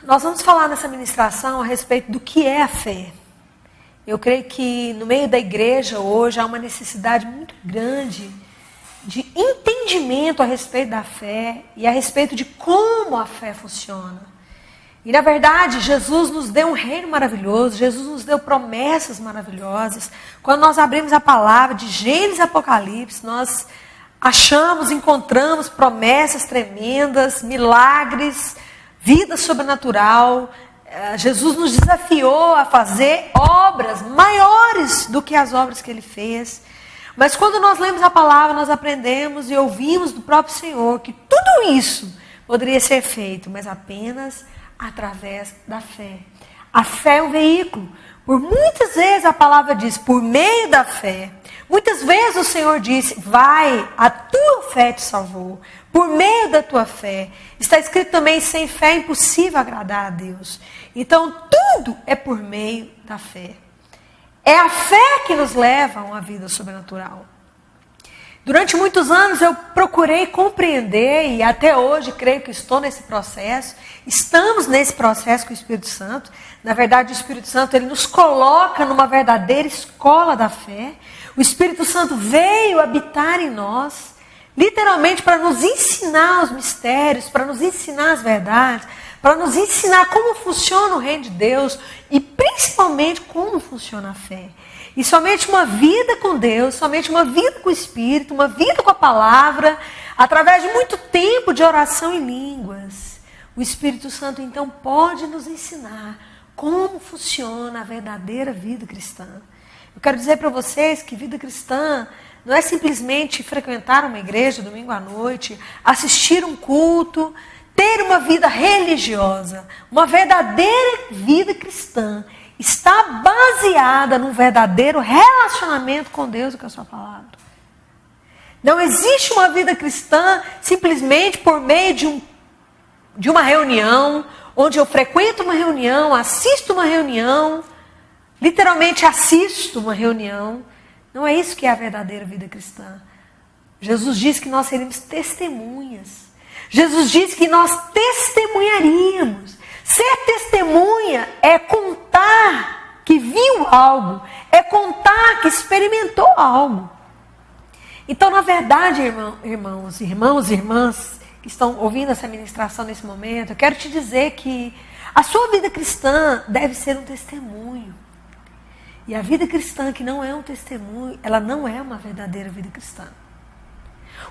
Nós vamos falar nessa ministração a respeito do que é a fé. Eu creio que no meio da igreja hoje há uma necessidade muito grande de entendimento a respeito da fé e a respeito de como a fé funciona. E na verdade, Jesus nos deu um reino maravilhoso, Jesus nos deu promessas maravilhosas. Quando nós abrimos a palavra de Gênesis e Apocalipse, nós achamos, encontramos promessas tremendas, milagres, vida sobrenatural. Jesus nos desafiou a fazer obras maiores do que as obras que Ele fez. Mas quando nós lemos a palavra, nós aprendemos e ouvimos do próprio Senhor que tudo isso poderia ser feito, mas apenas através da fé. A fé é um veículo. Por muitas vezes a palavra diz, por meio da fé. Muitas vezes o Senhor disse, vai, a tua fé te salvou. Por meio da tua fé. Está escrito também, sem fé é impossível agradar a Deus. Então tudo é por meio da fé. É a fé que nos leva a uma vida sobrenatural. Durante muitos anos eu procurei compreender e até hoje creio que estou nesse processo. Estamos nesse processo com o Espírito Santo. Na verdade, o Espírito Santo ele nos coloca numa verdadeira escola da fé. O Espírito Santo veio habitar em nós, literalmente para nos ensinar os mistérios, para nos ensinar as verdades, para nos ensinar como funciona o reino de Deus e principalmente como funciona a fé. E somente uma vida com Deus, somente uma vida com o Espírito, uma vida com a palavra, através de muito tempo de oração em línguas, o Espírito Santo então pode nos ensinar como funciona a verdadeira vida cristã. Eu quero dizer para vocês que vida cristã não é simplesmente frequentar uma igreja domingo à noite, assistir um culto, ter uma vida religiosa. Uma verdadeira vida cristã está baseada num verdadeiro relacionamento com Deus e com a sua palavra. Não existe uma vida cristã simplesmente por meio de uma reunião, onde eu frequento uma reunião, assisto uma reunião, literalmente assisto uma reunião. Não é isso que é a verdadeira vida cristã. Jesus disse que nós seríamos testemunhas. Jesus disse que nós testemunharíamos. Ser testemunha é contar que viu algo, é contar que experimentou algo. Então, na verdade, irmãos, irmãs que estão ouvindo essa ministração nesse momento, eu quero te dizer que a sua vida cristã deve ser um testemunho. E a vida cristã que não é um testemunho, ela não é uma verdadeira vida cristã.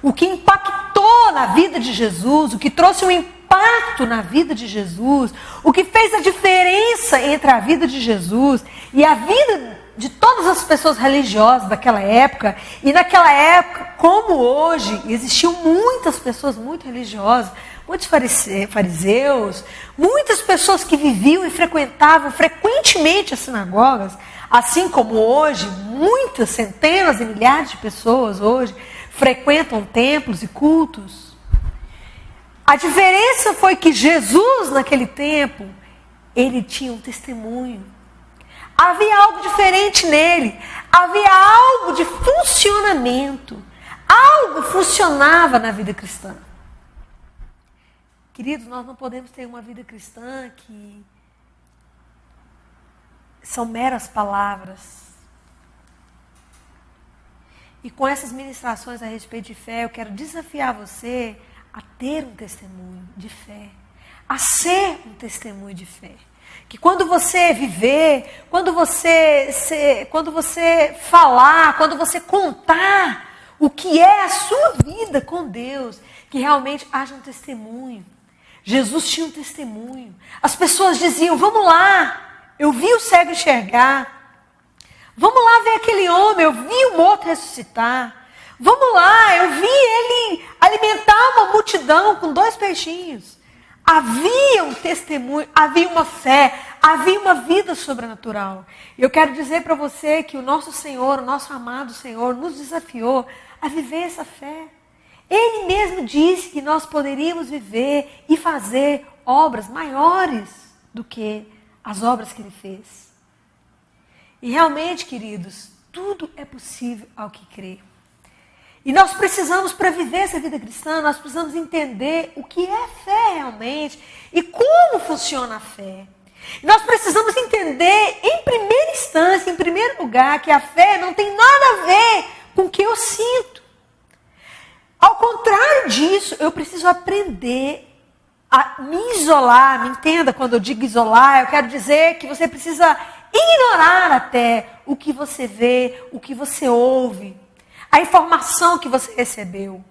O que impactou na vida de Jesus, o que trouxe um impacto na vida de Jesus, o que fez a diferença entre a vida de Jesus e a vida de todas as pessoas religiosas daquela época, e naquela época, como hoje, existiam muitas pessoas muito religiosas, muitos fariseus, muitas pessoas que viviam e frequentavam frequentemente as sinagogas, assim como hoje, muitas centenas e milhares de pessoas hoje frequentam templos e cultos. A diferença foi que Jesus, naquele tempo, ele tinha um testemunho. Havia algo diferente nele. Havia algo de funcionamento. Algo funcionava na vida cristã. Queridos, nós não podemos ter uma vida cristã que são meras palavras. E com essas ministrações a respeito de fé, eu quero desafiar você a ter um testemunho de fé, a ser um testemunho de fé. Que quando você viver, quando você falar, quando você contar o que é a sua vida com Deus, que realmente haja um testemunho. Jesus tinha um testemunho. As pessoas diziam, vamos lá, eu vi o cego enxergar. Vamos lá ver aquele homem, eu vi o morto ressuscitar. Vamos lá, eu vi ele alimentar uma multidão com 2 peixinhos. Havia um testemunho, havia uma fé, havia uma vida sobrenatural. E eu quero dizer para você que o nosso Senhor, o nosso amado Senhor, nos desafiou a viver essa fé. Ele mesmo disse que nós poderíamos viver e fazer obras maiores do que as obras que Ele fez. E realmente, queridos, tudo é possível ao que crê. E nós precisamos, para viver essa vida cristã, nós precisamos entender o que é fé realmente e como funciona a fé. Nós precisamos entender, em primeira instância, em primeiro lugar, que a fé não tem nada a ver com o que eu sinto. Ao contrário disso, eu preciso aprender a me isolar. Me entenda quando eu digo isolar, eu quero dizer que você precisa ignorar até o que você vê, o que você ouve, a informação que você recebeu.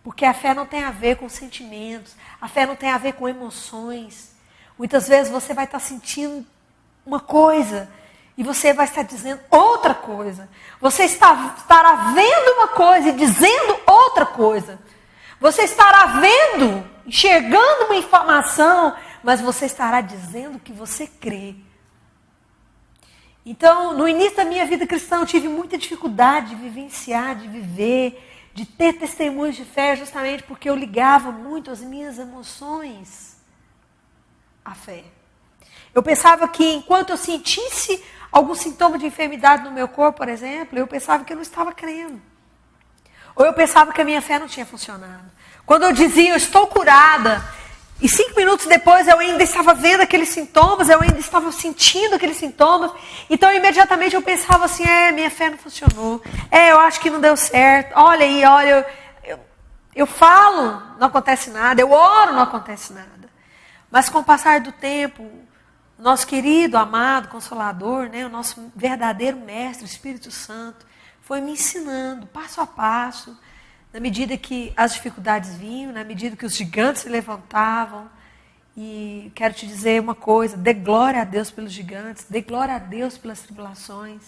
Porque a fé não tem a ver com sentimentos, a fé não tem a ver com emoções. Muitas vezes você vai estar sentindo uma coisa e você vai estar dizendo outra coisa. Você estará vendo uma coisa e dizendo outra coisa. Você estará vendo, enxergando uma informação, mas você estará dizendo o que você crê. Então, no início da minha vida cristã, eu tive muita dificuldade de vivenciar, de viver, de ter testemunhos de fé, justamente porque eu ligava muito as minhas emoções à fé. Eu pensava que enquanto eu sentisse algum sintoma de enfermidade no meu corpo, por exemplo, eu pensava que eu não estava crendo. Ou eu pensava que a minha fé não tinha funcionado. Quando eu dizia, eu estou curada, e 5 minutos depois eu ainda estava vendo aqueles sintomas, eu ainda estava sentindo aqueles sintomas, então imediatamente eu pensava assim, minha fé não funcionou, eu acho que não deu certo, olha aí, eu falo, não acontece nada, eu oro, não acontece nada. Mas com o passar do tempo, o nosso querido, amado, consolador, né, o nosso verdadeiro mestre, o Espírito Santo, foi me ensinando, passo a passo, na medida que as dificuldades vinham, na medida que os gigantes se levantavam. E quero te dizer uma coisa, dê glória a Deus pelos gigantes, dê glória a Deus pelas tribulações,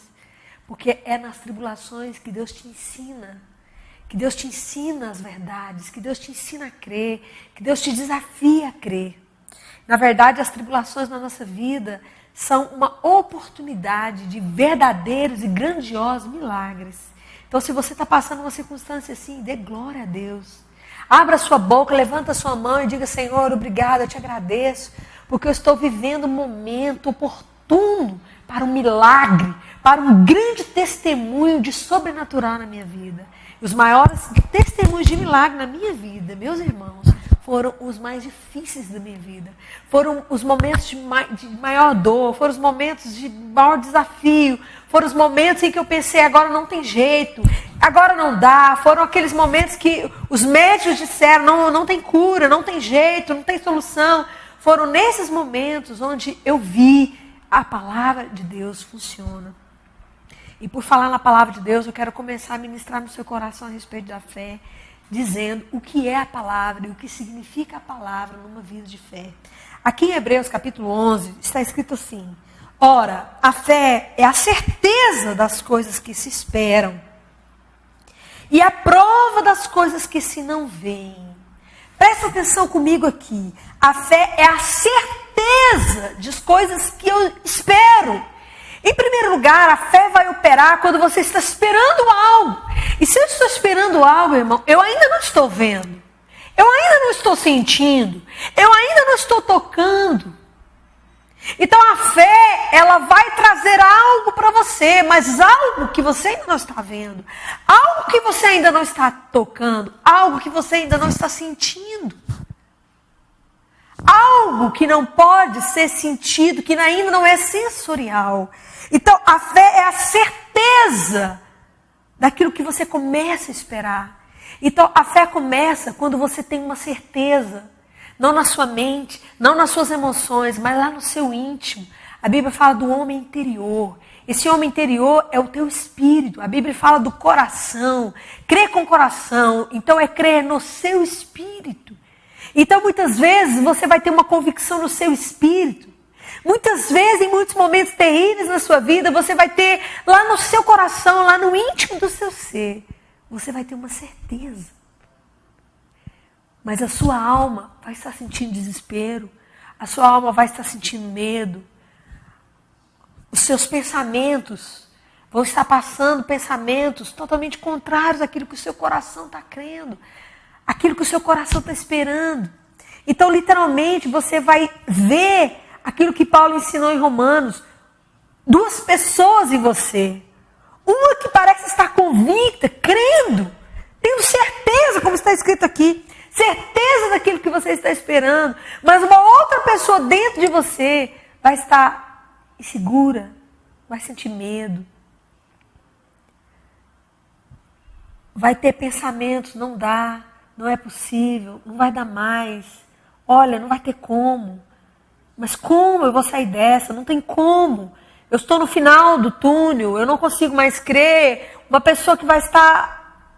porque é nas tribulações que Deus te ensina as verdades, que Deus te ensina a crer, que Deus te desafia a crer. Na verdade, as tribulações na nossa vida são uma oportunidade de verdadeiros e grandiosos milagres. Então, se você está passando uma circunstância assim, dê glória a Deus. Abra sua boca, levanta sua mão e diga, Senhor, obrigado, eu te agradeço, porque eu estou vivendo um momento oportuno para um milagre, para um grande testemunho de sobrenatural na minha vida. E os maiores testemunhos de milagre na minha vida, meus irmãos, foram os mais difíceis da minha vida. Foram os momentos de maior dor, foram os momentos de maior desafio, foram os momentos em que eu pensei, agora não tem jeito, agora não dá. Foram aqueles momentos que os médicos disseram, não tem cura, não tem jeito, não tem solução. Foram nesses momentos onde eu vi a palavra de Deus funciona. E por falar na palavra de Deus, eu quero começar a ministrar no seu coração a respeito da fé, dizendo o que é a palavra e o que significa a palavra numa vida de fé. Aqui em Hebreus capítulo 11 está escrito assim: ora, a fé é a certeza das coisas que se esperam e a prova das coisas que se não veem. Presta atenção comigo aqui. A fé é a certeza das coisas que eu espero. Em primeiro lugar, a fé vai operar quando você está esperando algo. E se eu estou esperando algo, irmão, eu ainda não estou vendo. Eu ainda não estou sentindo. Eu ainda não estou tocando. Então a fé, ela vai trazer algo para você, mas algo que você ainda não está vendo. Algo que você ainda não está tocando. Algo que você ainda não está sentindo. Algo que não pode ser sentido, que ainda não é sensorial. Então, a fé é a certeza daquilo que você começa a esperar. Então, a fé começa quando você tem uma certeza. Não na sua mente, não nas suas emoções, mas lá no seu íntimo. A Bíblia fala do homem interior. Esse homem interior é o teu espírito. A Bíblia fala do coração. Crer com o coração, então é crer no seu espírito. Então, muitas vezes, você vai ter uma convicção no seu espírito. Muitas vezes, em muitos momentos terríveis na sua vida, você vai ter lá no seu coração, lá no íntimo do seu ser, você vai ter uma certeza. Mas a sua alma vai estar sentindo desespero, a sua alma vai estar sentindo medo. Os seus pensamentos vão estar passando pensamentos totalmente contrários àquilo que o seu coração está crendo, aquilo que o seu coração está esperando. Então, literalmente, você vai ver aquilo que Paulo ensinou em Romanos. Duas pessoas em você. Uma que parece estar convicta, crendo, tendo certeza, como está escrito aqui, certeza daquilo que você está esperando, mas uma outra pessoa dentro de você vai estar insegura, vai sentir medo, vai ter pensamentos, não dá, não é possível, não vai dar mais, olha, não vai ter como, mas como eu vou sair dessa? Não tem como, eu estou no final do túnel, eu não consigo mais crer. Uma pessoa que vai estar,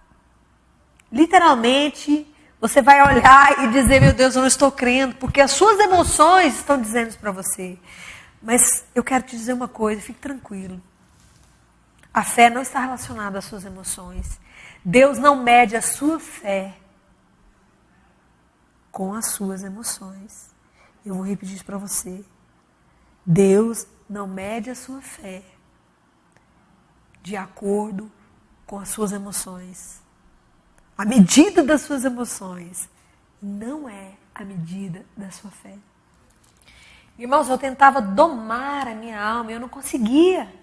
literalmente, você vai olhar e dizer, meu Deus, eu não estou crendo, porque as suas emoções estão dizendo isso para você. Mas eu quero te dizer uma coisa, fique tranquilo. A fé não está relacionada às suas emoções. Deus não mede a sua fé com as suas emoções. Eu vou repetir isso para você. Deus não mede a sua fé de acordo com as suas emoções. A medida das suas emoções não é a medida da sua fé. Irmãos, eu tentava domar a minha alma e eu não conseguia.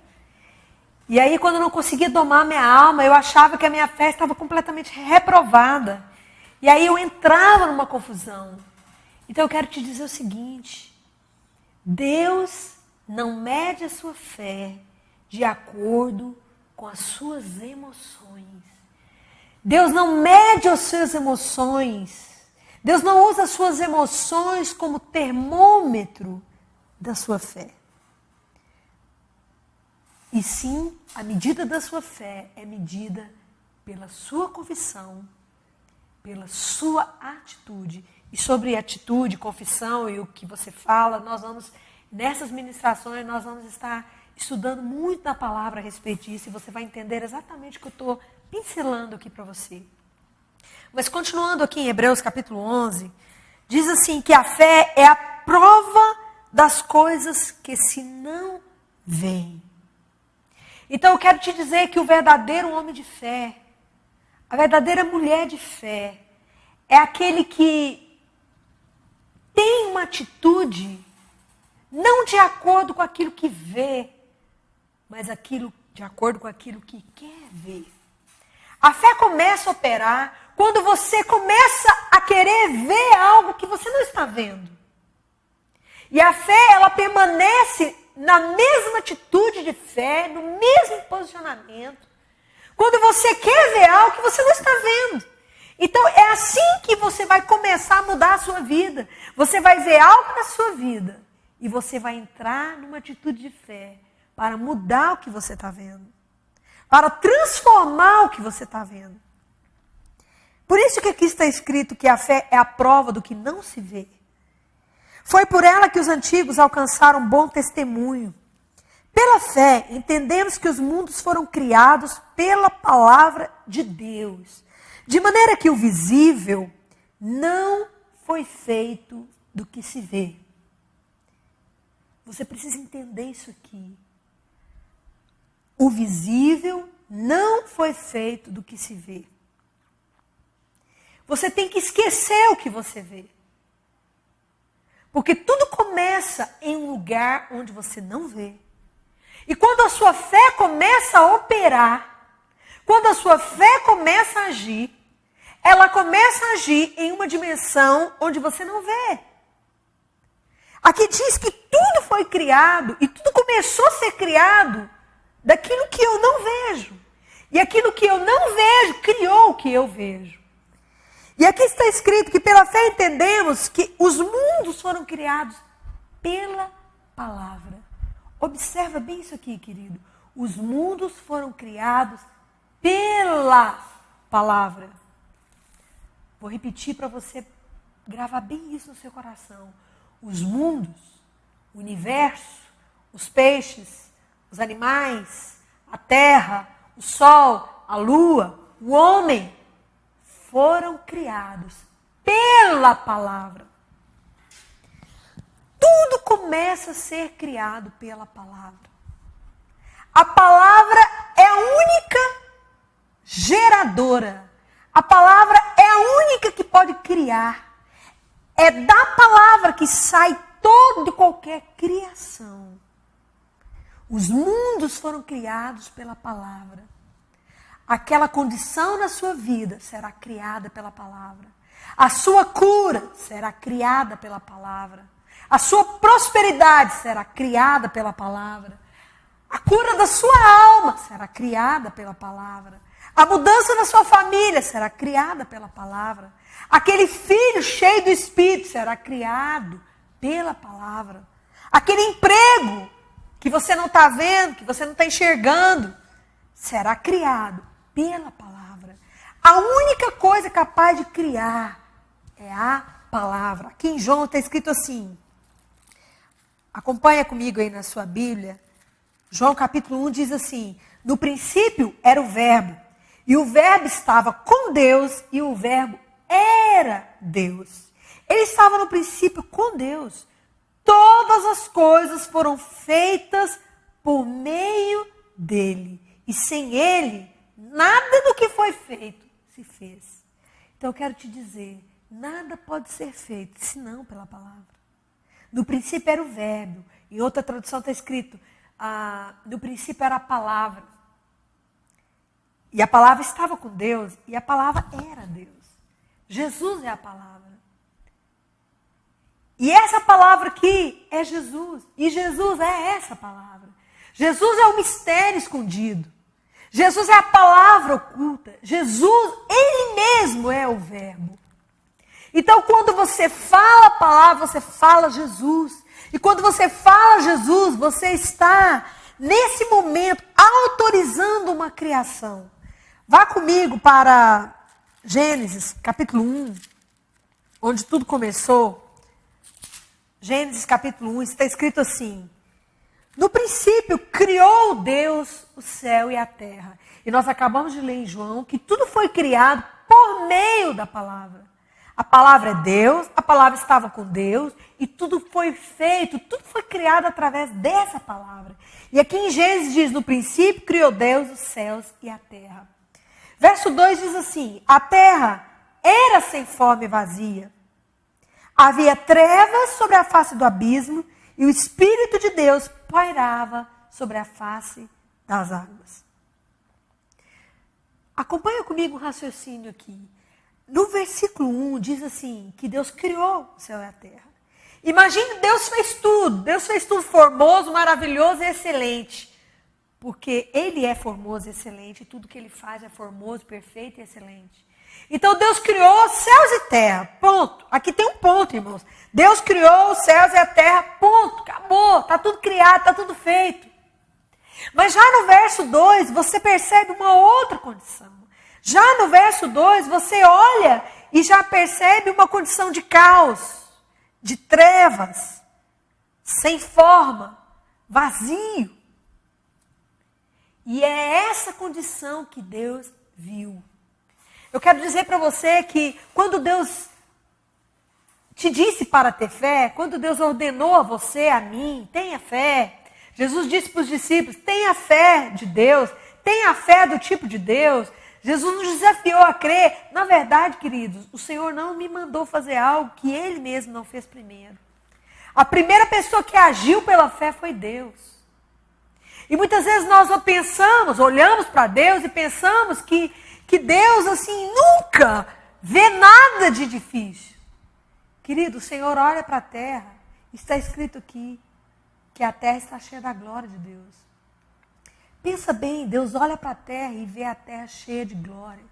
E aí, quando eu não conseguia domar a minha alma, eu achava que a minha fé estava completamente reprovada. E aí eu entrava numa confusão. Então eu quero te dizer o seguinte: Deus não mede a sua fé de acordo com as suas emoções. Deus não mede as suas emoções. Deus não usa as suas emoções como termômetro da sua fé. E sim, a medida da sua fé é medida pela sua confissão, pela sua atitude. E sobre atitude, confissão e o que você fala, nessas ministrações, nós vamos estar estudando muito na palavra a respeito disso, e você vai entender exatamente o que eu estou pincelando aqui para você. Mas continuando aqui em Hebreus capítulo 11, diz assim que a fé é a prova das coisas que se não veem. Então eu quero te dizer que o verdadeiro homem de fé, a verdadeira mulher de fé, é aquele que tem uma atitude não de acordo com aquilo que vê, mas de acordo com aquilo que quer ver. A fé começa a operar quando você começa a querer ver algo que você não está vendo. E a fé, ela permanece na mesma atitude de fé, no mesmo posicionamento, quando você quer ver algo que você não está vendo. Então é assim que você vai começar a mudar a sua vida. Você vai ver algo na sua vida e você vai entrar numa atitude de fé para mudar o que você está vendo, para transformar o que você está vendo. Por isso que aqui está escrito que a fé é a prova do que não se vê. Foi por ela que os antigos alcançaram bom testemunho. Pela fé, entendemos que os mundos foram criados pela palavra de Deus, de maneira que o visível não foi feito do que se vê. Você precisa entender isso aqui. O visível não foi feito do que se vê. Você tem que esquecer o que você vê. Porque tudo começa em um lugar onde você não vê. E quando a sua fé começa a operar, quando a sua fé começa a agir, ela começa a agir em uma dimensão onde você não vê. Aqui diz que tudo foi criado e tudo começou a ser criado daquilo que eu não vejo. E aquilo que eu não vejo criou o que eu vejo. E aqui está escrito que pela fé entendemos que os mundos foram criados pela palavra. Observa bem isso aqui, querido. Os mundos foram criados pela palavra. Vou repetir para você gravar bem isso no seu coração. Os mundos, o universo, os peixes, os animais, a terra, o sol, a lua, o homem, foram criados pela palavra. Tudo começa a ser criado pela palavra. A palavra é a única geradora. A palavra é a única que pode criar. É da palavra que sai toda e qualquer criação. Os mundos foram criados pela palavra. aquela condição na sua vida será criada pela palavra. A sua cura será criada pela palavra. A sua prosperidade será criada pela palavra. A cura da sua alma será criada pela palavra. A mudança na sua família será criada pela palavra. Aquele filho cheio do Espírito será criado pela palavra. Aquele emprego que você não está vendo, que você não está enxergando, será criado pela palavra. A única coisa capaz de criar é a palavra. Aqui em João está escrito assim. Acompanha comigo aí na sua Bíblia. João capítulo 1 diz assim: no princípio era o verbo, e o verbo estava com Deus, e o verbo era Deus. Ele estava no princípio com Deus. Todas as coisas foram feitas por meio dele. E sem ele, nada do que foi feito se fez. Então eu quero te dizer, nada pode ser feito senão pela palavra. No princípio era o verbo. Em outra tradução está escrito, no princípio era a palavra. E a palavra estava com Deus, e a palavra era Deus. Jesus é a palavra. E essa palavra aqui é Jesus. E Jesus é essa palavra. Jesus é o mistério escondido. Jesus é a palavra oculta. Jesus, Ele mesmo é o verbo. Então, quando você fala a palavra, você fala Jesus. E quando você fala Jesus, você está, nesse momento, autorizando uma criação. Vá comigo para Gênesis, capítulo 1, onde tudo começou. Gênesis, capítulo 1, está escrito assim: no princípio, criou Deus o céu e a terra. E nós acabamos de ler em João que tudo foi criado por meio da palavra. A palavra é Deus, a palavra estava com Deus, e tudo foi feito, tudo foi criado através dessa palavra. E aqui em Gênesis diz, no princípio criou Deus os céus e a terra. Verso 2 diz assim, a terra era sem forma e vazia. Havia trevas sobre a face do abismo, e o Espírito de Deus pairava sobre a face das águas. Acompanha comigo o raciocínio aqui. No versículo 1 diz assim, que Deus criou o céu e a terra. Imagine, Deus fez tudo formoso, maravilhoso e excelente. Porque Ele é formoso e excelente, e tudo que Ele faz é formoso, perfeito e excelente. Então Deus criou céus e terra, ponto. Aqui tem um ponto, irmãos. Deus criou os céus e a terra, ponto, acabou, está tudo criado, está tudo feito. Mas já no verso 2, você percebe uma outra condição. Já no verso 2, você olha e já percebe uma condição de caos, de trevas, sem forma, vazio. E é essa condição que Deus viu. Eu quero dizer para você que quando Deus te disse para ter fé, quando Deus ordenou a você, a mim, tenha fé. Jesus disse para os discípulos, tenha fé de Deus, tenha fé do tipo de Deus. Jesus nos desafiou a crer. Na verdade, queridos, o Senhor não me mandou fazer algo que Ele mesmo não fez primeiro. A primeira pessoa que agiu pela fé foi Deus. E muitas vezes nós pensamos, olhamos para Deus e pensamos que Deus assim nunca vê nada de difícil. Querido, o Senhor olha para a terra, está escrito aqui que a terra está cheia da glória de Deus. Pensa bem, Deus olha para a terra e vê a terra cheia de glória.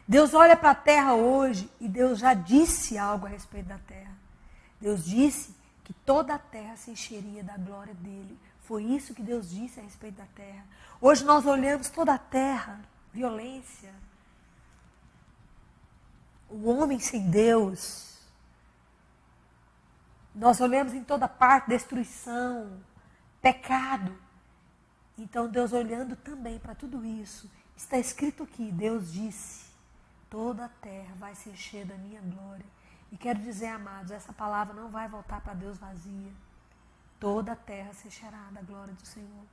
Deus olha para a terra hoje e Deus já disse algo a respeito da terra. Deus disse que toda a terra se encheria da glória dele. Foi isso que Deus disse a respeito da terra. Hoje nós olhamos toda a terra, violência, o homem sem Deus. Nós olhamos em toda parte destruição, pecado. Então Deus olhando também para tudo isso, está escrito aqui, Deus disse, toda a terra vai se encher da minha glória. E quero dizer, amados, essa palavra não vai voltar para Deus vazia. Toda a terra se encherá da glória do Senhor.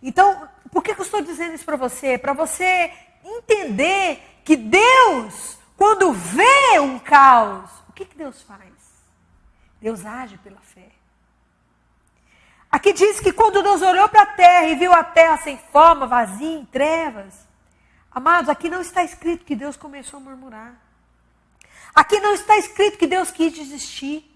Então, por que eu estou dizendo isso para você? Para você entender que Deus, quando vê um caos, o que Deus faz? Deus age pela fé. Aqui diz que quando Deus olhou para a terra e viu a terra sem forma, vazia, em trevas. Amados, aqui não está escrito que Deus começou a murmurar. Aqui não está escrito que Deus quis desistir.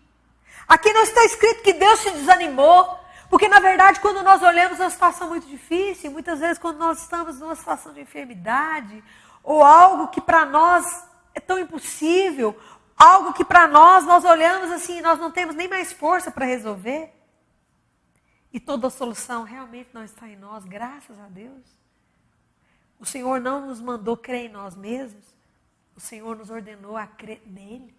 Aqui não está escrito que Deus se desanimou. Porque, na verdade, quando nós olhamos uma situação muito difícil, muitas vezes quando nós estamos numa situação de enfermidade, ou algo que para nós é tão impossível, algo que para nós olhamos assim, nós não temos nem mais força para resolver. E toda a solução realmente não está em nós, graças a Deus. O Senhor não nos mandou crer em nós mesmos. O Senhor nos ordenou a crer nele,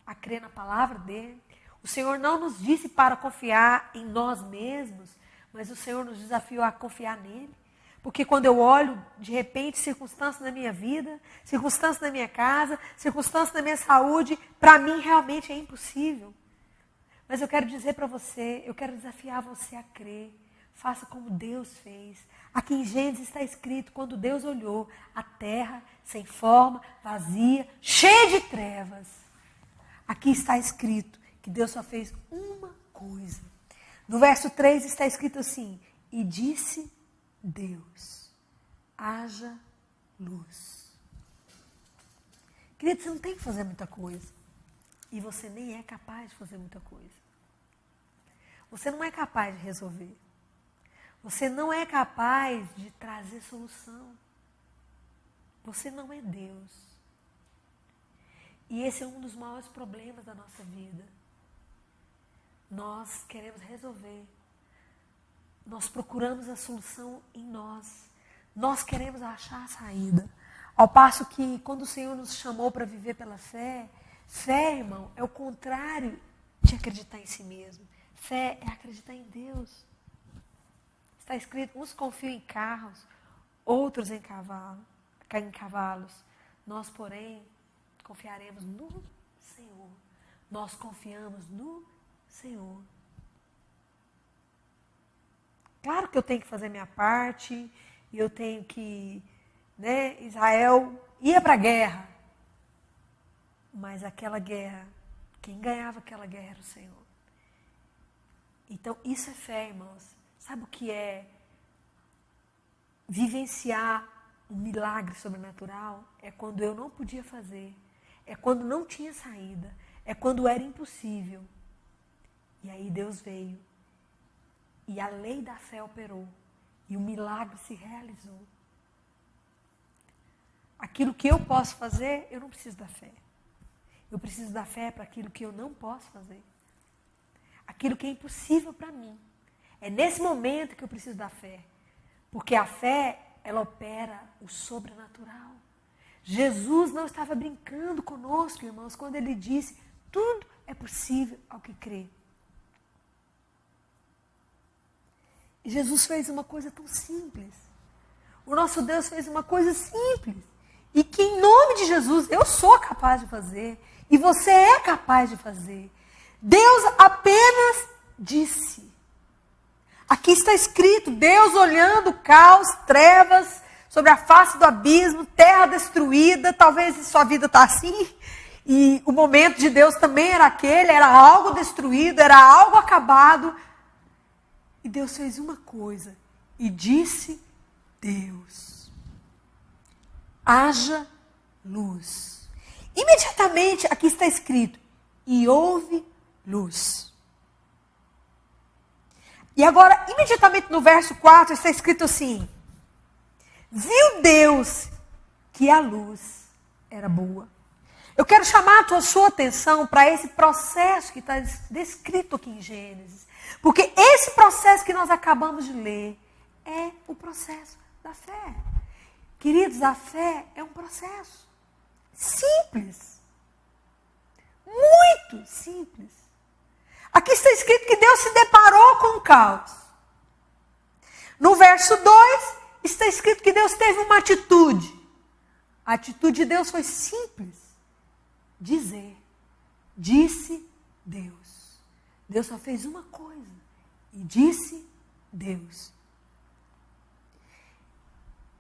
a crer na palavra dele. O Senhor não nos disse para confiar em nós mesmos, mas o Senhor nos desafiou a confiar nele. Porque quando eu olho, de repente, circunstâncias na minha vida, circunstâncias na minha casa, circunstâncias na minha saúde, para mim realmente é impossível. Mas eu quero dizer para você, eu quero desafiar você a crer. Faça como Deus fez. Aqui em Gênesis está escrito, quando Deus olhou a terra sem forma, vazia, cheia de trevas. Aqui está escrito que Deus só fez uma coisa. No verso 3 está escrito assim, e disse Deus, haja luz. Querido, você não tem que fazer muita coisa. E você nem é capaz de fazer muita coisa. Você não é capaz de resolver. Você não é capaz de trazer solução. Você não é Deus. E esse é um dos maiores problemas da nossa vida. Nós queremos resolver. Nós procuramos a solução em nós. Nós queremos achar a saída. Ao passo que quando o Senhor nos chamou para viver pela fé, fé, irmão, é o contrário de acreditar em si mesmo. Fé é acreditar em Deus. Está escrito, uns confiam em carros, outros em cavalos. Nós, porém, confiaremos no Senhor. Nós confiamos no Senhor. Claro que eu tenho que fazer minha parte, e eu tenho que, Israel ia para a guerra. Mas aquela guerra, quem ganhava aquela guerra era o Senhor. Então, isso é fé, irmãos. Sabe o que é vivenciar um milagre sobrenatural? É quando eu não podia fazer. É quando não tinha saída. É quando era impossível. E aí Deus veio. E a lei da fé operou. E o milagre se realizou. Aquilo que eu posso fazer, eu não preciso da fé. Eu preciso da fé para aquilo que eu não posso fazer. Aquilo que é impossível para mim. É nesse momento que eu preciso da fé. Porque a fé, ela opera o sobrenatural. Jesus não estava brincando conosco, irmãos, quando ele disse, tudo é possível ao que crê. E Jesus fez uma coisa tão simples. O nosso Deus fez uma coisa simples. E que em nome de Jesus eu sou capaz de fazer. E você é capaz de fazer. Deus apenas disse. Aqui está escrito, Deus olhando o caos, trevas, sobre a face do abismo, terra destruída, talvez sua vida está assim, e o momento de Deus também era aquele, era algo destruído, era algo acabado, e Deus fez uma coisa, e disse Deus, haja luz. Imediatamente, aqui está escrito, e houve luz. E agora, imediatamente no verso 4, está escrito assim, viu Deus que a luz era boa. Eu quero chamar a sua atenção para esse processo que está descrito aqui em Gênesis. Porque esse processo que nós acabamos de ler é o processo da fé. Queridos, a fé é um processo simples. Muito simples. Aqui está escrito que Deus se deparou com o caos. No verso 2, está escrito que Deus teve uma atitude. A atitude de Deus foi simples. Dizer. Disse Deus. Deus só fez uma coisa. E disse Deus.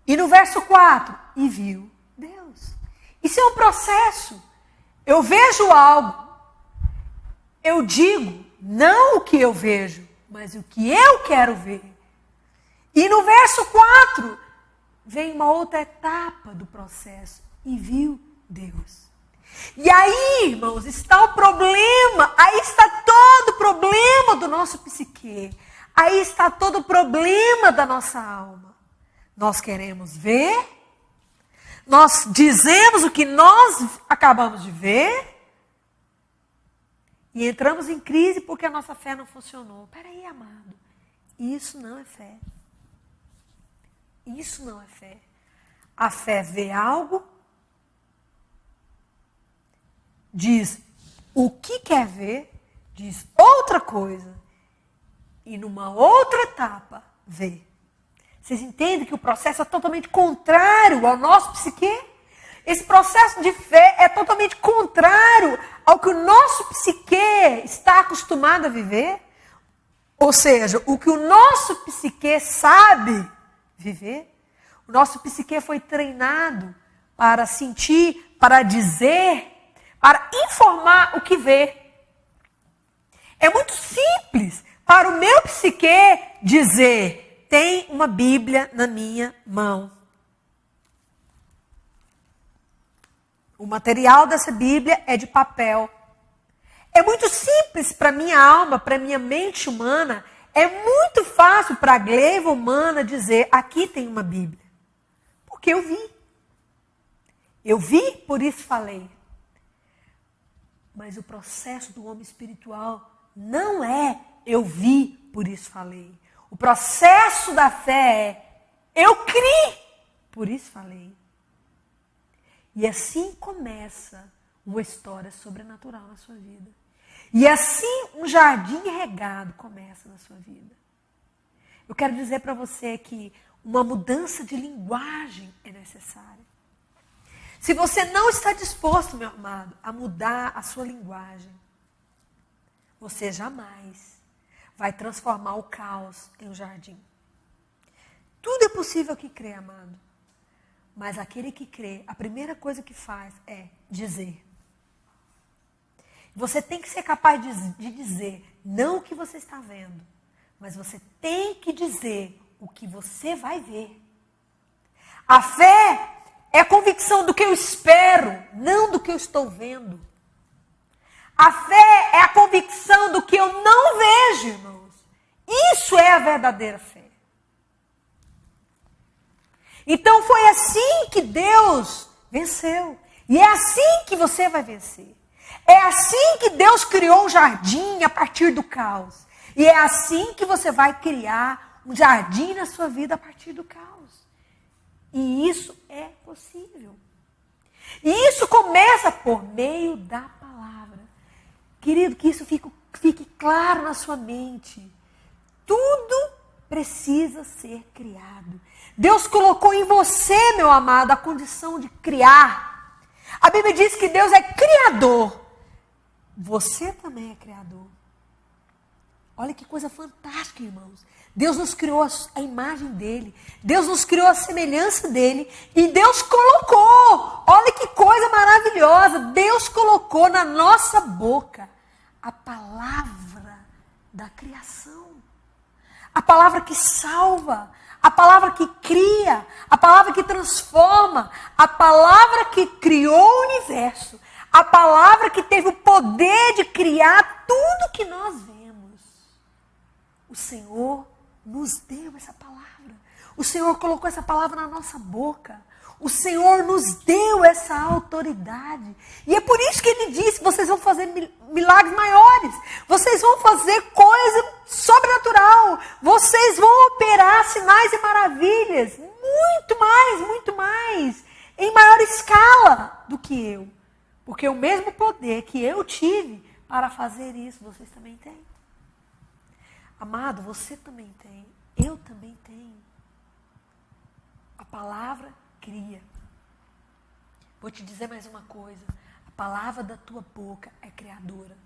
E no verso 4, e viu Deus. Isso é um processo. Eu vejo algo. Eu digo, não o que eu vejo, mas o que eu quero ver. E no verso 4, vem uma outra etapa do processo. E viu Deus. E aí, irmãos, está o problema. Aí está todo o problema do nosso psique. Aí está todo o problema da nossa alma. Nós queremos ver. Nós dizemos o que nós acabamos de ver. E entramos em crise porque a nossa fé não funcionou. Peraí, amado. Isso não é fé. Isso não é fé. A fé vê algo, diz o que quer ver, diz outra coisa, e numa outra etapa vê. Vocês entendem que o processo é totalmente contrário ao nosso psique? Esse processo de fé é totalmente contrário ao que o nosso psique está acostumado a viver. Ou seja, o que o nosso psique sabe viver. O nosso psique foi treinado para sentir, para dizer, para informar o que vê. É muito simples para o meu psique dizer: tem uma Bíblia na minha mão. O material dessa Bíblia é de papel. É muito simples para a minha alma, para a minha mente humana. É muito fácil para a gleba humana dizer: aqui tem uma Bíblia. Porque eu vi. Eu vi, por isso falei. Mas o processo do homem espiritual não é eu vi, por isso falei. O processo da fé é eu criei, por isso falei. E assim começa uma história sobrenatural na sua vida. E assim um jardim regado começa na sua vida. Eu quero dizer para você que uma mudança de linguagem é necessária. Se você não está disposto, meu amado, a mudar a sua linguagem, você jamais vai transformar o caos em um jardim. Tudo é possível que crê, amado. Mas aquele que crê, a primeira coisa que faz é dizer. Você tem que ser capaz de dizer, não o que você está vendo, mas você tem que dizer o que você vai ver. A fé é a convicção do que eu espero, não do que eu estou vendo. A fé é a convicção do que eu não vejo, irmãos. Isso é a verdadeira fé. Então foi assim que Deus venceu. E é assim que você vai vencer. É assim que Deus criou um jardim a partir do caos. E é assim que você vai criar um jardim na sua vida a partir do caos. E isso é possível. E isso começa por meio da palavra. Querido, que isso fique claro na sua mente. Tudo precisa ser criado. Deus colocou em você, meu amado, a condição de criar. A Bíblia diz que Deus é criador. Você também é criador. Olha que coisa fantástica, irmãos. Deus nos criou a imagem dele. Deus nos criou a semelhança dele. E Deus colocou, olha que coisa maravilhosa. Deus colocou na nossa boca a palavra da criação. A palavra que salva. A palavra que cria. A palavra que transforma. A palavra que criou o universo. A palavra que teve o poder de criar tudo que nós vemos. O Senhor nos deu essa palavra. O Senhor colocou essa palavra na nossa boca. O Senhor nos deu essa autoridade. E é por isso que Ele disse, vocês vão fazer milagres maiores. Vocês vão fazer coisa sobrenatural. Vocês vão operar sinais e maravilhas. Muito mais. Em maior escala do que eu. Porque o mesmo poder que eu tive para fazer isso, vocês também têm. Amado, você também tem. Eu também tenho. A palavra cria. Vou te dizer mais uma coisa. A palavra da tua boca é criadora.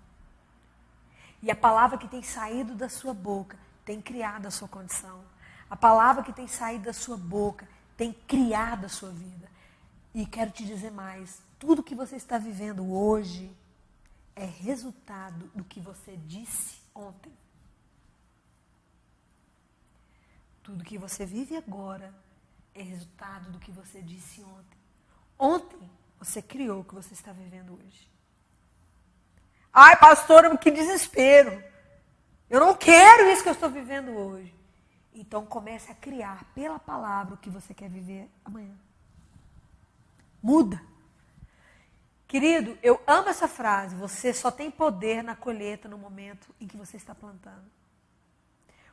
E a palavra que tem saído da sua boca tem criado a sua condição. A palavra que tem saído da sua boca tem criado a sua vida. E quero te dizer mais. Tudo que você está vivendo hoje é resultado do que você disse ontem. Tudo que você vive agora é resultado do que você disse ontem. Ontem você criou o que você está vivendo hoje. Ai, pastora, que desespero. Eu não quero isso que eu estou vivendo hoje. Então comece a criar pela palavra o que você quer viver amanhã. Muda. Querido, eu amo essa frase. Você só tem poder na colheita no momento em que você está plantando.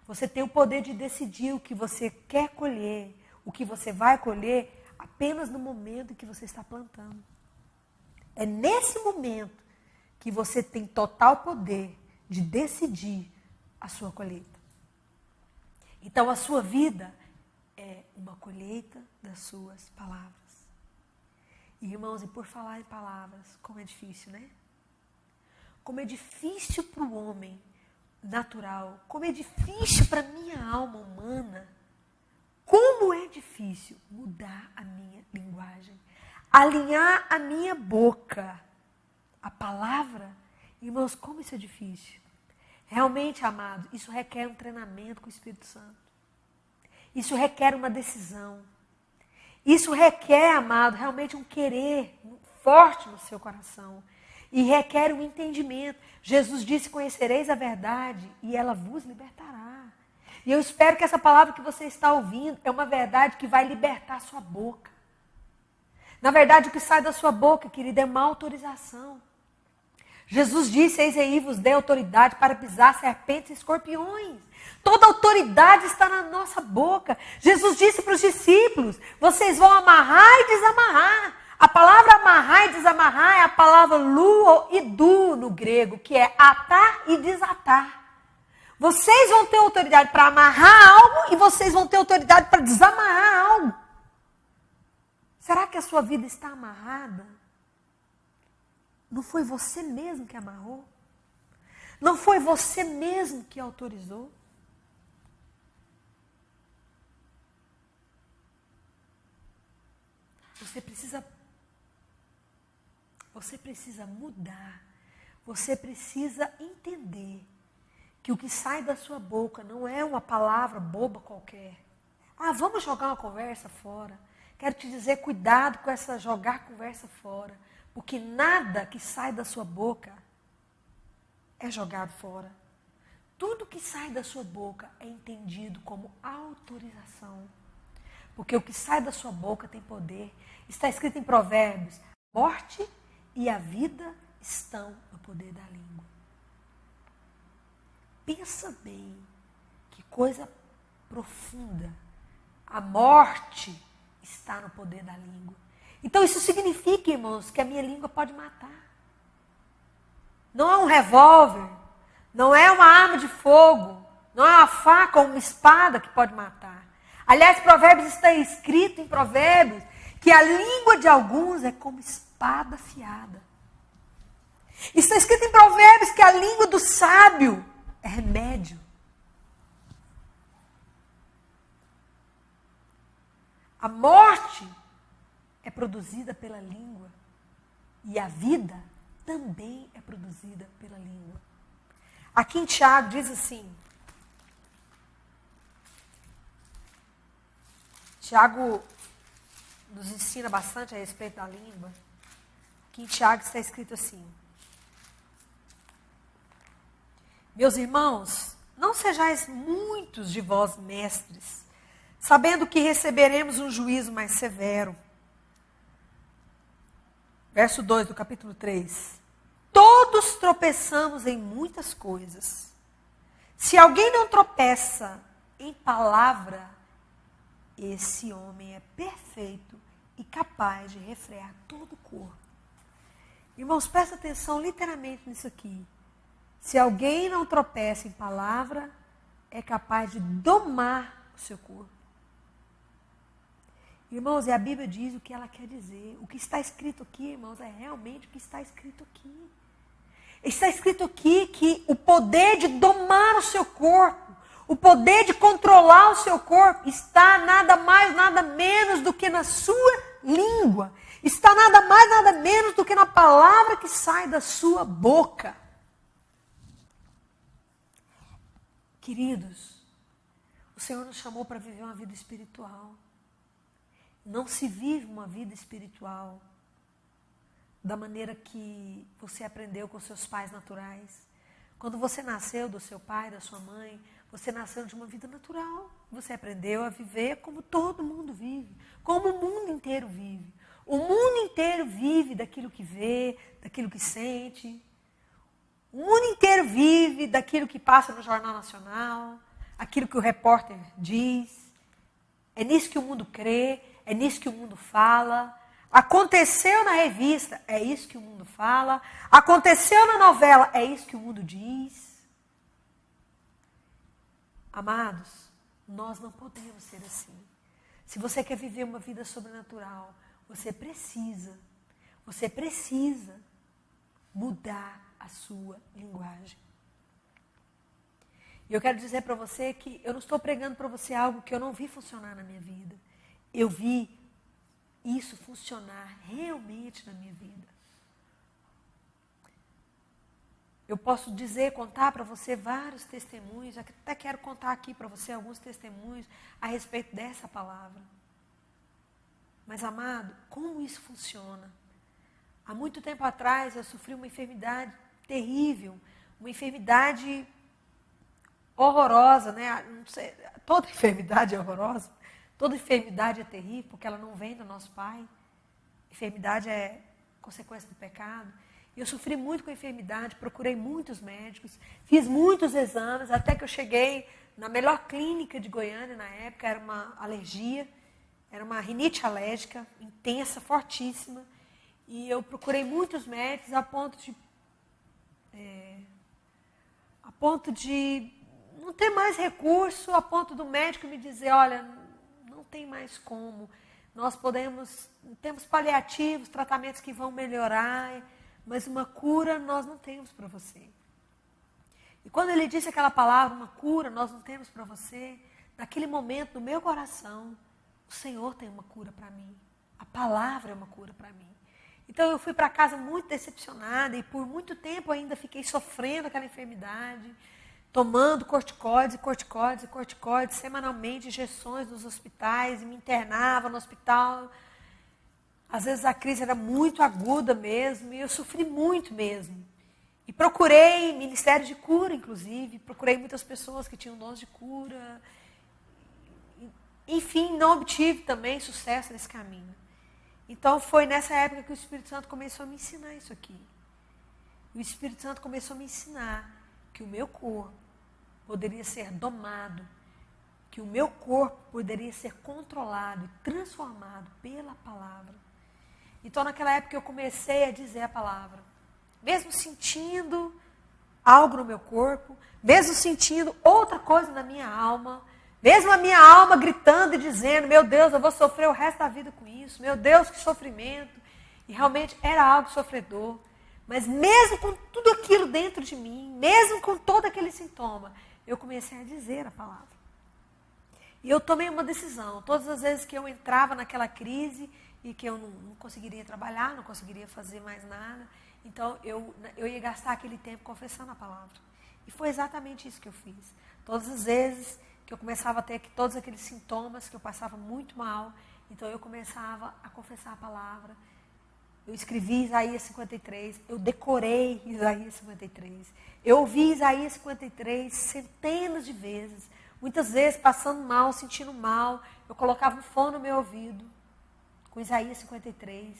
Você tem o poder de decidir o que você quer colher, o que você vai colher, apenas no momento em que você está plantando. É nesse momento que você tem total poder de decidir a sua colheita. Então a sua vida é uma colheita das suas palavras. E, irmãos, e por falar em palavras, como é difícil, né? Como é difícil para o homem natural, como é difícil para a minha alma humana, como é difícil mudar a minha linguagem, alinhar a minha boca, a palavra. Irmãos, como isso é difícil. Realmente, amados, isso requer um treinamento com o Espírito Santo. Isso requer uma decisão. Isso requer, amado, realmente um querer forte no seu coração. E requer um entendimento. Jesus disse, conhecereis a verdade e ela vos libertará. E eu espero que essa palavra que você está ouvindo é uma verdade que vai libertar a sua boca. Na verdade, o que sai da sua boca, querida, é uma autorização. Jesus disse, eis aí vos dei autoridade para pisar serpentes e escorpiões. Toda autoridade está na nossa boca. Jesus disse para os discípulos, vocês vão amarrar e desamarrar. A palavra amarrar e desamarrar é a palavra luo e du no grego, que é atar e desatar. Vocês vão ter autoridade para amarrar algo e vocês vão ter autoridade para desamarrar algo. Será que a sua vida está amarrada? Não foi você mesmo que amarrou? Não foi você mesmo que autorizou? Você precisa mudar. Você precisa entender que o que sai da sua boca não é uma palavra boba qualquer. Ah, vamos jogar uma conversa fora. Quero te dizer, cuidado com essa jogar conversa fora. Porque nada que sai da sua boca é jogado fora. Tudo que sai da sua boca é entendido como autorização. Porque o que sai da sua boca tem poder. Está escrito em Provérbios, a morte e a vida estão no poder da língua. Pensa bem, que coisa profunda. A morte está no poder da língua. Então isso significa, irmãos, que a minha língua pode matar. Não é um revólver, não é uma arma de fogo, não é uma faca ou uma espada que pode matar. Aliás, Provérbios está escrito em Provérbios que a língua de alguns é como espada afiada. Está escrito em Provérbios que a língua do sábio é remédio. A morte é produzida pela língua e a vida também é produzida pela língua. Aqui em Tiago diz assim, Tiago nos ensina bastante a respeito da língua. Aqui em Tiago está escrito assim, meus irmãos, não sejais muitos de vós mestres, sabendo que receberemos um juízo mais severo. Verso 2 do capítulo 3. Todos tropeçamos em muitas coisas. Se alguém não tropeça em palavra, esse homem é perfeito e capaz de refrear todo o corpo. Irmãos, presta atenção literalmente nisso aqui. Se alguém não tropeça em palavra, é capaz de domar o seu corpo. Irmãos, e a Bíblia diz o que ela quer dizer. O que está escrito aqui, irmãos, é realmente o que está escrito aqui. Está escrito aqui que o poder de domar o seu corpo, o poder de controlar o seu corpo, está nada mais, nada menos do que na sua língua. Está nada mais, nada menos do que na palavra que sai da sua boca. Queridos, O Senhor nos chamou para viver uma vida espiritual. Não se vive uma vida espiritual da maneira que você aprendeu com seus pais naturais. Quando você nasceu do seu pai, da sua mãe, você nasceu de uma vida natural. Você aprendeu a viver como todo mundo vive, como o mundo inteiro vive. O mundo inteiro vive daquilo que vê, daquilo que sente. O mundo inteiro vive daquilo que passa no Jornal Nacional, aquilo que o repórter diz. É nisso que o mundo crê, é nisso que o mundo fala. Aconteceu na revista, é isso que o mundo fala. Aconteceu na novela, é isso que o mundo diz. Amados, nós não podemos ser assim. Se você quer viver uma vida sobrenatural, você precisa mudar a sua linguagem. E eu quero dizer para você que eu não estou pregando para você algo que eu não vi funcionar na minha vida. Eu vi isso funcionar realmente na minha vida. Eu posso dizer, contar para você vários testemunhos, até quero contar aqui para você alguns testemunhos a respeito dessa palavra. Mas, amado, como isso funciona? Há muito tempo atrás eu sofri uma enfermidade terrível, uma enfermidade horrorosa, né? Não sei, toda enfermidade é horrorosa, toda enfermidade é terrível, porque ela não vem do nosso Pai. Enfermidade é consequência do pecado. E eu sofri muito com a enfermidade, procurei muitos médicos, fiz muitos exames, até que eu cheguei na melhor clínica de Goiânia na época, era uma alergia, era uma rinite alérgica, intensa, fortíssima. E eu procurei muitos médicos a ponto de não ter mais recurso, a ponto do médico me dizer, olha, não tem mais como. Nós temos paliativos, tratamentos que vão melhorar, mas uma cura nós não temos para você. E quando ele disse aquela palavra, uma cura nós não temos para você, naquele momento, no meu coração, o Senhor tem uma cura para mim. A palavra é uma cura para mim. Então eu fui para casa muito decepcionada e por muito tempo ainda fiquei sofrendo aquela enfermidade, tomando corticoides, semanalmente, injeções nos hospitais, e me internava no hospital. Às vezes a crise era muito aguda mesmo, e eu sofri muito mesmo. E procurei ministério de cura, inclusive, procurei muitas pessoas que tinham dons de cura. Enfim, não obtive também sucesso nesse caminho. Então foi nessa época que o Espírito Santo começou a me ensinar isso aqui. O Espírito Santo começou a me ensinar que o meu corpo poderia ser domado, que o meu corpo poderia ser controlado e transformado pela palavra. Então naquela época eu comecei a dizer a palavra, mesmo sentindo algo no meu corpo, mesmo sentindo outra coisa na minha alma, mesmo a minha alma gritando e dizendo, meu Deus, eu vou sofrer o resto da vida com isso, meu Deus, que sofrimento. E realmente era algo sofredor. Mas mesmo com tudo aquilo dentro de mim, mesmo com todo aquele sintoma, eu comecei a dizer a palavra. E eu tomei uma decisão. Todas as vezes que eu entrava naquela crise e que eu não conseguiria trabalhar, não conseguiria fazer mais nada, então eu ia gastar aquele tempo confessando a palavra. E foi exatamente isso que eu fiz. Todas as vezes que eu começava a ter todos aqueles sintomas, que eu passava muito mal, então eu começava a confessar a palavra. Eu escrevi Isaías 53, eu decorei Isaías 53. Eu ouvi Isaías 53 centenas de vezes. Muitas vezes passando mal, sentindo mal. Eu colocava um fone no meu ouvido com Isaías 53.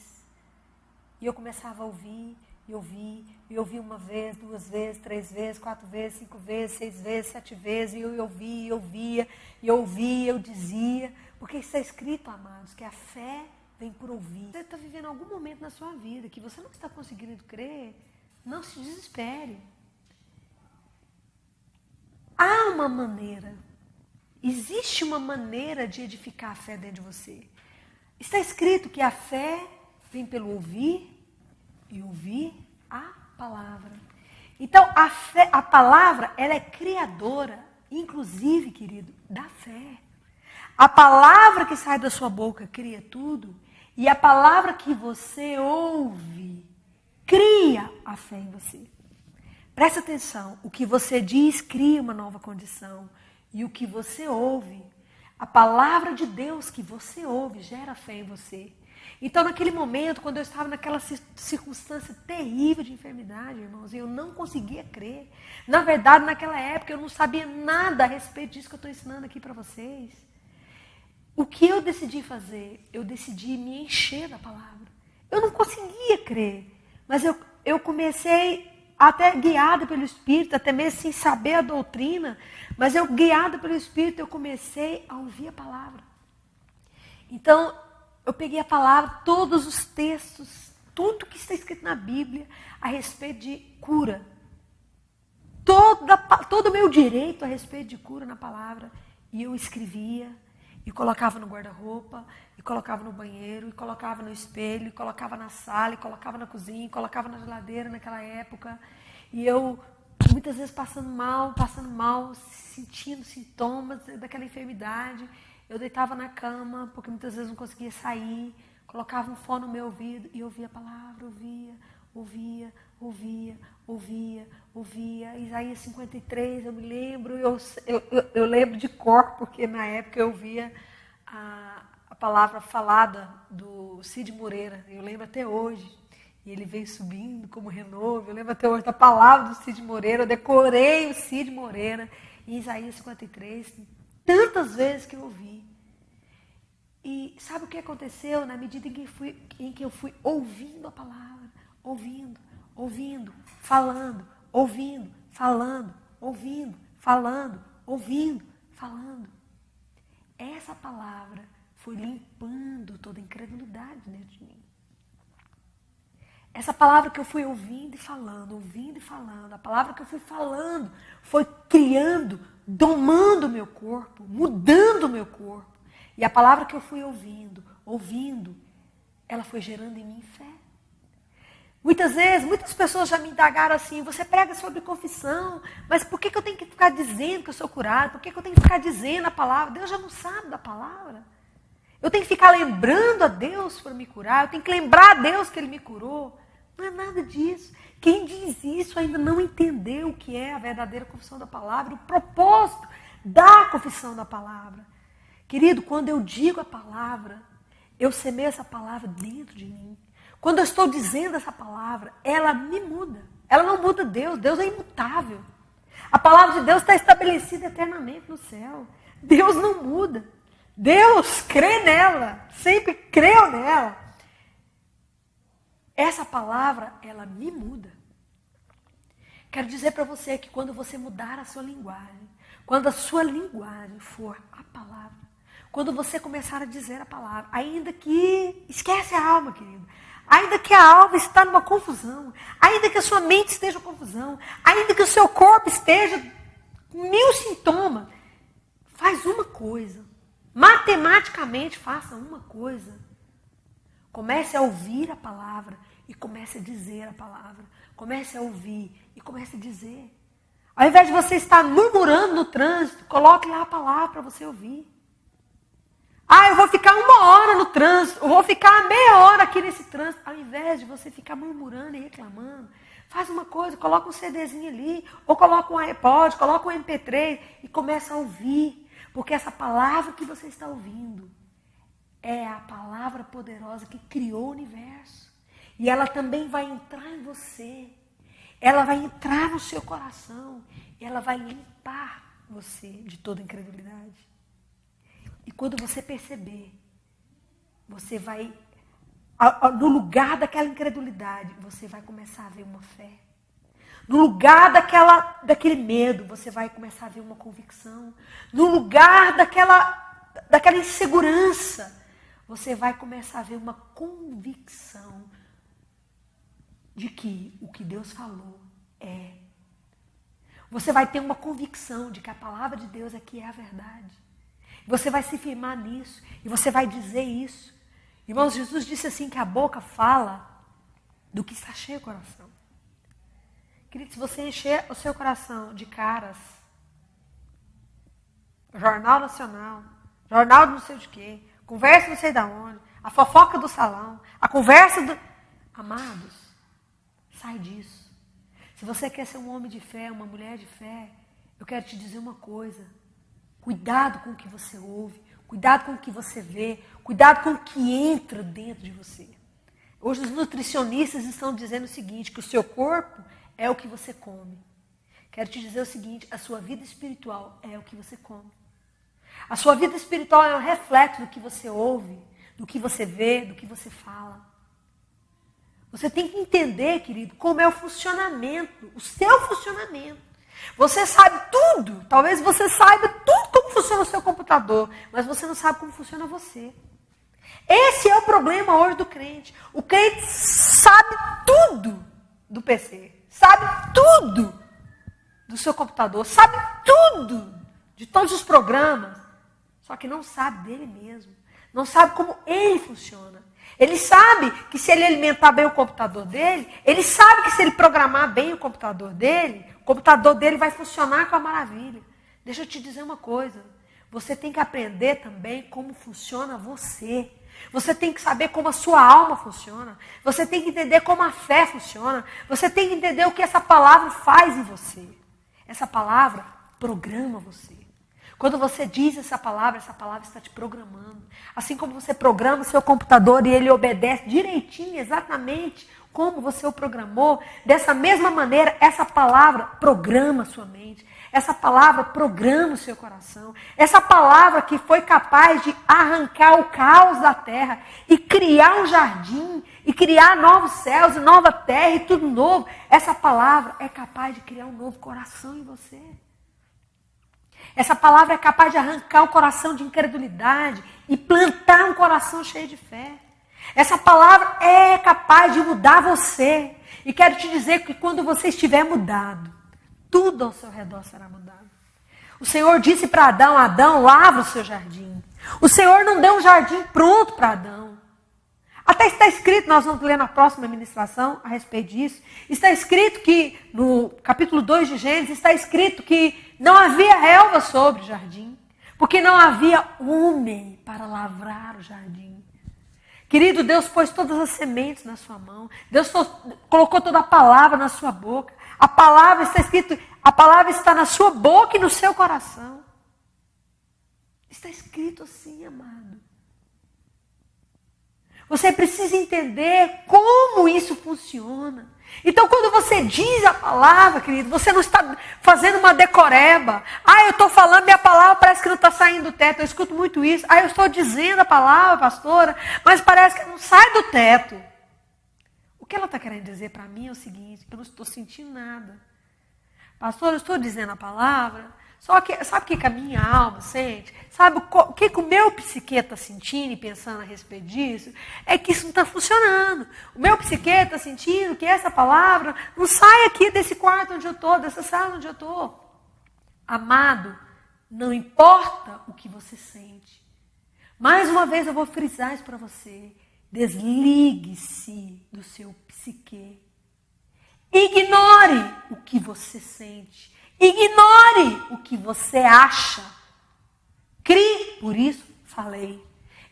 E eu começava a ouvir, e ouvir, e ouvir uma vez, 2 vezes, 3 vezes, 4 vezes, 5 vezes, 6 vezes, 7 vezes. E eu ouvia, e ouvia, e ouvia, eu dizia. Porque está escrito, amados, que a fé vem por ouvir. Você está vivendo algum momento na sua vida que você não está conseguindo crer, não se desespere. Há uma maneira, existe uma maneira de edificar a fé dentro de você. Está escrito que a fé vem pelo ouvir e ouvir a palavra. Então, a palavra, ela é criadora, inclusive, querido, da fé. A palavra que sai da sua boca cria tudo. E a palavra que você ouve cria a fé em você. Presta atenção, o que você diz cria uma nova condição. E o que você ouve, a palavra de Deus que você ouve, gera fé em você. Então, naquele momento, quando eu estava naquela circunstância terrível de enfermidade, irmãos, eu não conseguia crer. Na verdade, naquela época, eu não sabia nada a respeito disso que eu estou ensinando aqui para vocês. O que eu decidi fazer? Eu decidi me encher da palavra. Eu não conseguia crer, mas eu comecei, até guiada pelo Espírito, até mesmo sem saber a doutrina, mas eu, guiada pelo Espírito, eu comecei a ouvir a palavra. Então, eu peguei a palavra, todos os textos, tudo que está escrito na Bíblia a respeito de cura. Todo o meu direito a respeito de cura na palavra. E eu escrevia, e colocava no guarda-roupa, e colocava no banheiro, e colocava no espelho, e colocava na sala, e colocava na cozinha, e colocava na geladeira naquela época. E eu, muitas vezes passando mal, sentindo sintomas daquela enfermidade. Eu deitava na cama, porque muitas vezes não conseguia sair, colocava um fone no meu ouvido e ouvia a palavra, ouvia. Isaías 53, eu me lembro, eu lembro de cor, porque na época eu ouvia a palavra falada do Cid Moreira, eu lembro até hoje. E ele veio subindo como renovo, eu lembro até hoje da palavra do Cid Moreira, eu decorei o Cid Moreira em Isaías 53, tantas vezes que eu ouvi. E sabe o que aconteceu? Na medida em que eu fui ouvindo a palavra, ouvindo, falando. Essa palavra foi limpando toda a incredulidade dentro de mim. Essa palavra que eu fui ouvindo e falando, a palavra que eu fui falando foi criando, domando o meu corpo, mudando o meu corpo. E a palavra que eu fui ouvindo, ela foi gerando em mim fé. Muitas vezes, muitas pessoas já me indagaram assim, você prega sobre confissão, mas por que eu tenho que ficar dizendo que eu sou curado? Por que eu tenho que ficar dizendo a palavra? Deus já não sabe da palavra. Eu tenho que ficar lembrando a Deus para me curar, eu tenho que lembrar a Deus que Ele me curou. Não é nada disso. Quem diz isso ainda não entendeu o que é a verdadeira confissão da palavra, o propósito da confissão da palavra. Querido, quando eu digo a palavra, eu semeio essa palavra dentro de mim. Quando eu estou dizendo essa palavra, ela me muda. Ela não muda Deus, Deus é imutável. A palavra de Deus está estabelecida eternamente no céu. Deus não muda. Deus crê nela, sempre creu nela. Essa palavra, ela me muda. Quero dizer para você que quando você mudar a sua linguagem, quando a sua linguagem for a palavra, quando você começar a dizer a palavra, ainda que esquece a alma, querido, ainda que a alma está numa confusão, ainda que a sua mente esteja em confusão, ainda que o seu corpo esteja com 1000 sintomas, faz uma coisa, matematicamente faça uma coisa. Comece a ouvir a palavra e comece a dizer a palavra. Comece a ouvir e comece a dizer. Ao invés de você estar murmurando no trânsito, coloque lá a palavra para você ouvir. Eu vou ficar 1 hora no trânsito, eu vou ficar meia hora aqui nesse trânsito. Ao invés de você ficar murmurando e reclamando, faz uma coisa, coloca um CDzinho ali, ou coloca um iPod, coloca um MP3 e começa a ouvir. Porque essa palavra que você está ouvindo é a palavra poderosa que criou o universo. E ela também vai entrar em você. Ela vai entrar no seu coração. E ela vai limpar você de toda incredulidade. E quando você perceber, você vai, no lugar daquela incredulidade, você vai começar a ver uma fé. No lugar daquele medo, você vai começar a ver uma convicção. No lugar daquela insegurança, você vai começar a ver uma convicção de que o que Deus falou é. Você vai ter uma convicção de que a palavra de Deus aqui é a verdade. Você vai se firmar nisso e você vai dizer isso. Irmãos, Jesus disse assim que a boca fala do que está cheio o coração. Querido, se você encher o seu coração de caras, Jornal Nacional, jornal de não sei de quê, conversa não sei de onde, a fofoca do salão, a conversa do... Amados, sai disso. Se você quer ser um homem de fé, uma mulher de fé, eu quero te dizer uma coisa. Cuidado com o que você ouve, cuidado com o que você vê, cuidado com o que entra dentro de você. Hoje os nutricionistas estão dizendo o seguinte, que o seu corpo é o que você come. Quero te dizer o seguinte, a sua vida espiritual é o que você come. A sua vida espiritual é um reflexo do que você ouve, do que você vê, do que você fala. Você tem que entender, querido, como é o funcionamento, o seu funcionamento. Você sabe tudo, talvez você saiba tudo como funciona o seu computador, mas você não sabe como funciona você. Esse é o problema hoje do crente. O crente sabe tudo do PC, sabe tudo do seu computador, sabe tudo de todos os programas, só que não sabe dele mesmo, não sabe como ele funciona. Ele sabe que se ele alimentar bem o computador dele, ele sabe que se ele programar bem o computador dele vai funcionar com a maravilha. Deixa eu te dizer uma coisa, você tem que aprender também como funciona você. Você tem que saber como a sua alma funciona. Você tem que entender como a fé funciona. Você tem que entender o que essa palavra faz em você. Essa palavra programa você. Quando você diz essa palavra está te programando. Assim como você programa o seu computador e ele obedece direitinho, exatamente como você o programou, dessa mesma maneira, essa palavra programa a sua mente. Essa palavra programa o seu coração. Essa palavra que foi capaz de arrancar o caos da terra e criar um jardim, e criar novos céus e nova terra e tudo novo. Essa palavra é capaz de criar um novo coração em você. Essa palavra é capaz de arrancar um coração de incredulidade e plantar um coração cheio de fé. Essa palavra é capaz de mudar você. E quero te dizer que quando você estiver mudado, tudo ao seu redor será mudado. O Senhor disse para Adão, Adão, lavra o seu jardim. O Senhor não deu um jardim pronto para Adão. Até está escrito, nós vamos ler na próxima ministração a respeito disso, está escrito que, no capítulo 2 de Gênesis, está escrito que não havia relva sobre o jardim, porque não havia homem para lavrar o jardim. Querido, Deus pôs todas as sementes na sua mão, Deus colocou toda a palavra na sua boca, a palavra está escrito, a palavra está na sua boca e no seu coração. Está escrito assim, amado. Você precisa entender como isso funciona. Então, quando você diz a palavra, querido, você não está fazendo uma decoreba. Eu estou falando, minha palavra parece que não está saindo do teto. Eu escuto muito isso. Eu estou dizendo a palavra, pastora, mas parece que não sai do teto. O que ela está querendo dizer para mim é o seguinte, eu não estou sentindo nada. Pastor, eu estou dizendo a palavra, só que sabe o que a minha alma sente? Sabe o que o meu psique está sentindo e pensando a respeito disso? É que isso não está funcionando. O meu psique está sentindo que essa palavra não sai aqui desse quarto onde eu estou, dessa sala onde eu estou. Amado, não importa o que você sente. Mais uma vez eu vou frisar isso para você. Desligue-se do seu psique. Ignore o que você sente. Ignore o que você acha. Crie, por isso falei.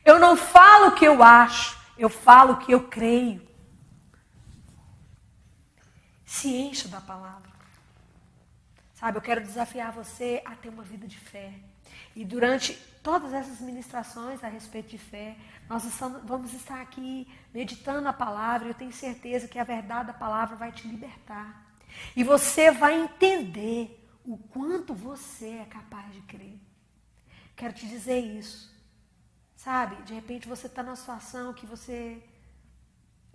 Eu não falo o que eu acho, eu falo o que eu creio. Se encha da palavra. Sabe, eu quero desafiar você a ter uma vida de fé. E durante todas essas ministrações a respeito de fé, nós vamos estar aqui meditando a palavra. Eu tenho certeza que a verdade da palavra vai te libertar. E você vai entender o quanto você é capaz de crer. Quero te dizer isso. Sabe, de repente você está numa situação que você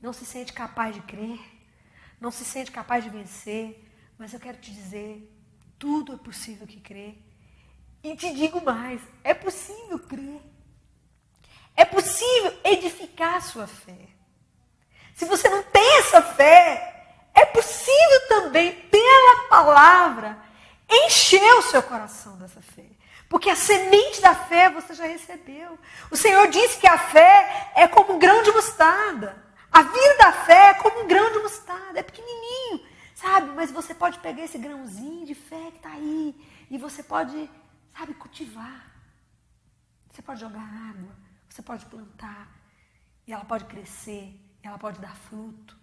não se sente capaz de crer, não se sente capaz de vencer, mas eu quero te dizer, tudo é possível que crer. E te digo mais, é possível crer. É possível edificar a sua fé. Se você não tem essa fé, é possível também, pela palavra, encher o seu coração dessa fé. Porque a semente da fé você já recebeu. O Senhor disse que a fé é como um grão de mostarda. A vida da fé é como um grão de mostarda. É pequenininho, sabe? Mas você pode pegar esse grãozinho de fé que está aí. E você pode, sabe, cultivar. Você pode jogar água. Você pode plantar. E ela pode crescer. E ela pode dar fruto.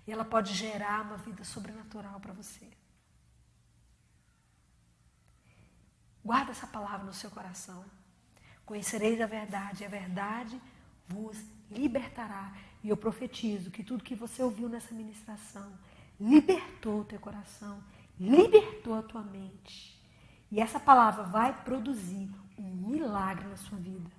E ela pode gerar uma vida sobrenatural para você. Guarda essa palavra no seu coração. Conhecereis a verdade vos libertará. E eu profetizo que tudo que você ouviu nessa ministração libertou o teu coração, libertou a tua mente. E essa palavra vai produzir um milagre na sua vida.